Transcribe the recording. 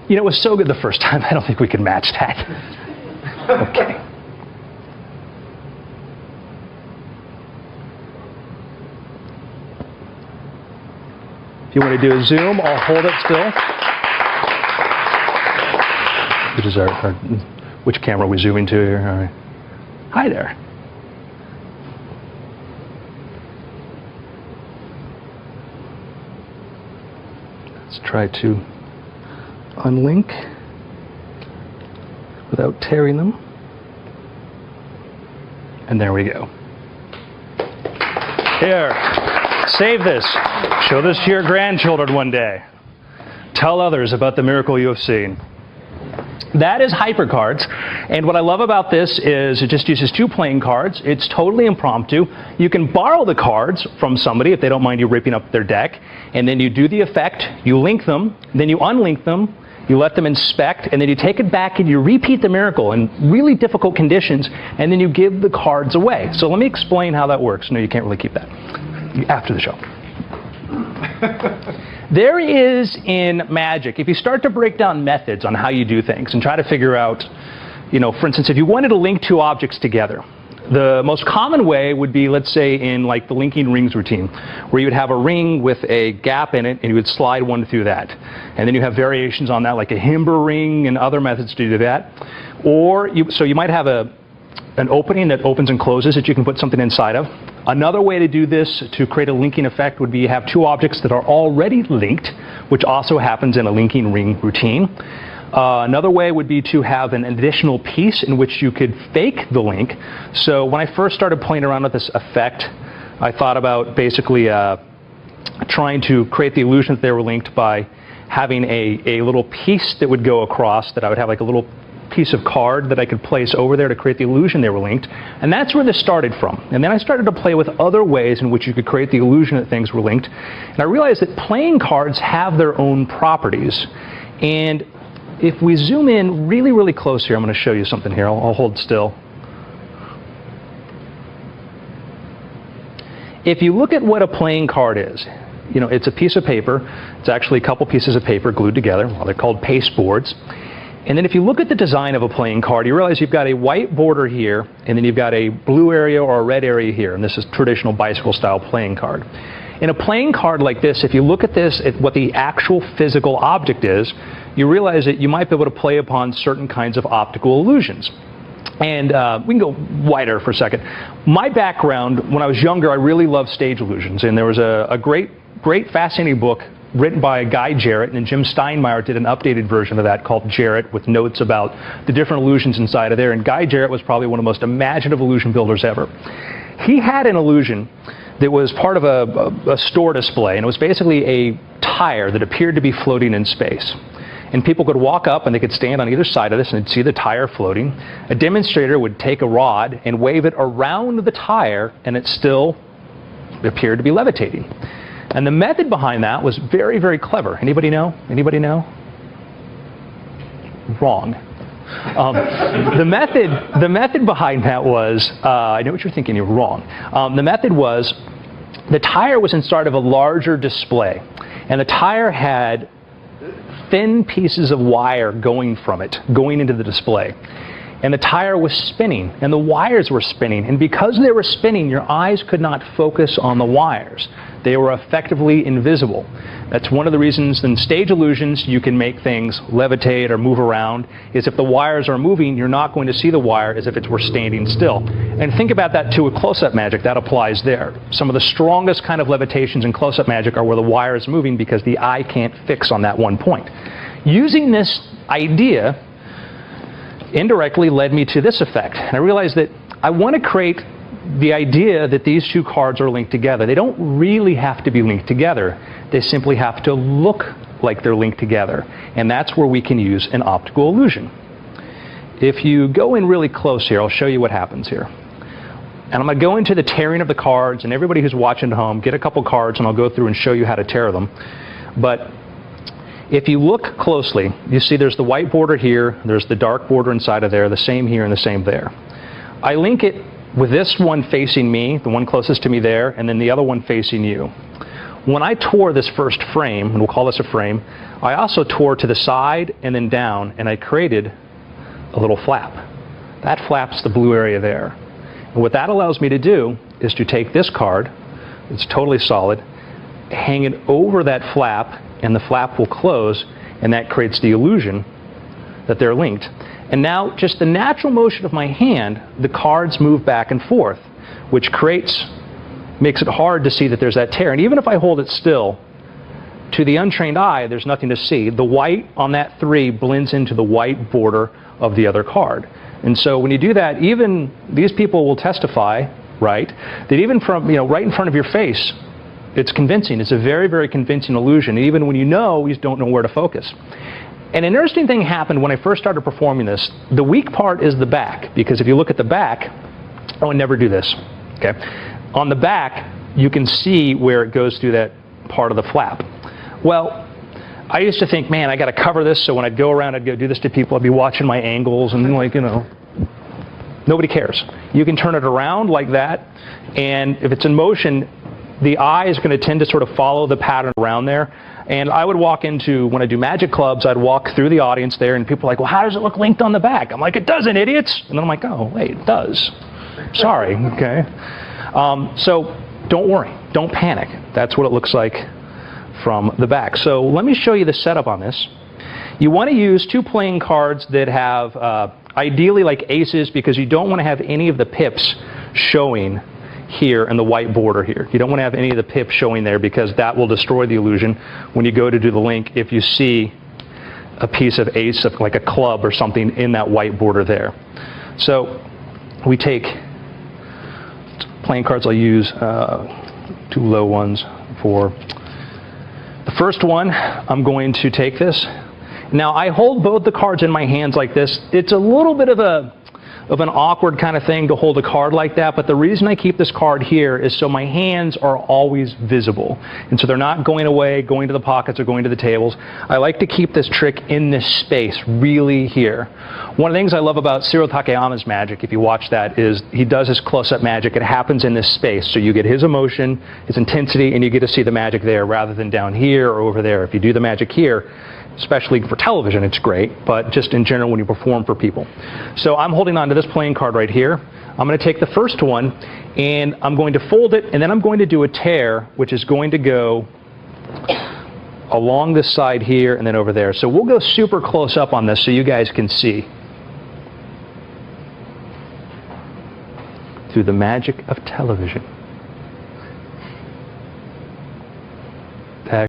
You know, it was so good the first time, I don't think we could match that. Okay. If you want to do a zoom, I'll hold it still. Which is which camera are we zooming to here? All right. Hi there. Let's try to unlink without tearing them. And there we go. Here, save this. Show this to your grandchildren one day. Tell others about the miracle you have seen. That is HyperCards, and what I love about this is it just uses 2 playing cards. It's totally impromptu. You can borrow the cards from somebody if they don't mind you ripping up their deck, and then you do the effect, you link them, then you unlink them, you let them inspect, and then you take it back and you repeat the miracle in really difficult conditions, and then you give the cards away. So let me explain how that works. No, you can't really keep that. After the show. There is in magic, if you start to break down methods on how you do things and try to figure out, you know, for instance, if you wanted to link 2 objects together, the most common way would be, let's say, in like the linking rings routine, where you would have a ring with a gap in it and you would slide one through that. And then you have variations on that, like a Himber ring and other methods to do that. Or, so you might have an opening that opens and closes that you can put something inside of. Another way to do this to create a linking effect would be you have 2 objects that are already linked, which also happens in a linking ring routine. Another way would be to have an additional piece in which you could fake the link. So when I first started playing around with this effect, I thought about basically trying to create the illusion that they were linked by having a little piece that would go across, that I would have like a little piece of card that I could place over there to create the illusion they were linked. And that's where this started from. And then I started to play with other ways in which you could create the illusion that things were linked. And I realized that playing cards have their own properties. And if we zoom in really, really close here, I'm going to show you something here. I'll hold still. If you look at what a playing card is, you know, it's a piece of paper. It's actually a couple pieces of paper glued together. Well, they're called paste boards. And then if you look at the design of a playing card, you realize you've got a white border here, and then you've got a blue area or a red area here. And this is traditional bicycle style playing card. In a playing card like this, if you look at this, at what the actual physical object is, you realize that you might be able to play upon certain kinds of optical illusions. And we can go wider for a second. My background, when I was younger, I really loved stage illusions. And there was a great, fascinating book written by Guy Jarrett, and Jim Steinmeier did an updated version of that called Jarrett, with notes about the different illusions inside of there. And Guy Jarrett was probably one of the most imaginative illusion builders ever. He had an illusion that was part of a store display, and it was basically a tire that appeared to be floating in space. And people could walk up and they could stand on either side of this and they'd see the tire floating. A demonstrator would take a rod and wave it around the tire, and it still appeared to be levitating. And the method behind that was very, very clever. Anybody know? Anybody know? Wrong. The method behind that was, I know what you're thinking, you're wrong. The method was, the tire was inside of a larger display, and the tire had thin pieces of wire going from it, going into the display. And the tire was spinning, and the wires were spinning. And because they were spinning, your eyes could not focus on the wires. They were effectively invisible. That's one of the reasons in stage illusions you can make things levitate or move around, is if the wires are moving, you're not going to see the wire as if it were standing still. And think about that too with close-up magic. That applies there. Some of the strongest kind of levitations in close-up magic are where the wire is moving because the eye can't fix on that one point. Using this idea indirectly led me to this effect. And I realized that I want to create the idea that these 2 cards are linked together. They don't really have to be linked together. They simply have to look like they're linked together. And that's where we can use an optical illusion. If you go in really close here, I'll show you what happens here. And I'm going to go into the tearing of the cards, and everybody who's watching at home, get a couple cards and I'll go through and show you how to tear them. But if you look closely, you see there's the white border here, there's the dark border inside of there, the same here and the same there. I link it with this one facing me, the one closest to me there, and then the other one facing you. When I tore this first frame, and we'll call this a frame, I also tore to the side and then down, and I created a little flap. That flap's the blue area there. And what that allows me to do is to take this card, it's totally solid, hang it over that flap, and the flap will close, and that creates the illusion that they're linked. And now, just the natural motion of my hand, the cards move back and forth, which makes it hard to see that there's that tear. And even if I hold it still, to the untrained eye, there's nothing to see. The white on that 3 blends into the white border of the other card. And so when you do that, even these people will testify, right, that even from, right in front of your face, it's convincing. It's a very, very convincing illusion, even when you don't know where to focus. And an interesting thing happened when I first started performing this. The weak part is the back, because if you look at the back, I would never do this, okay? On the back, you can see where it goes through that part of the flap. Well, I used to think, man, I got to cover this, so when I'd go around, I'd go do this to people, I'd be watching my angles, and nobody cares. You can turn it around like that, and if it's in motion, the eye is going to tend to sort of follow the pattern around there. And I would walk when I do magic clubs, I'd walk through the audience there, and people are like, well, how does it look linked on the back? I'm like, it doesn't, idiots. And then I'm like, oh, wait, it does. Sorry, okay. So don't worry, don't panic. That's what it looks like from the back. So let me show you the setup on this. You want to use 2 playing cards that have ideally like aces, because you don't want to have any of the pips showing here in the white border here. You don't want to have any of the pips showing there, because that will destroy the illusion when you go to do the link if you see a piece of ace, of like a club or something in that white border there. So we take playing cards. I'll use 2 low ones for the first one. I'm going to take this. Now I hold both the cards in my hands like this. It's a little bit of an awkward kind of thing to hold a card like that, but the reason I keep this card here is so my hands are always visible. And so they're not going away, going to the pockets, or going to the tables. I like to keep this trick in this space, really here. One of the things I love about Ciro Takayama's magic, if you watch that, is he does his close-up magic. It happens in this space, so you get his emotion, his intensity, and you get to see the magic there rather than down here or over there. If you do the magic here, especially for television, it's great, but just in general when you perform for people. So I'm holding on to this playing card right here. I'm going to take the first one, and I'm going to fold it, and then I'm going to do a tear, which is going to go along this side here and then over there. So we'll go super close up on this so you guys can see through the magic of television.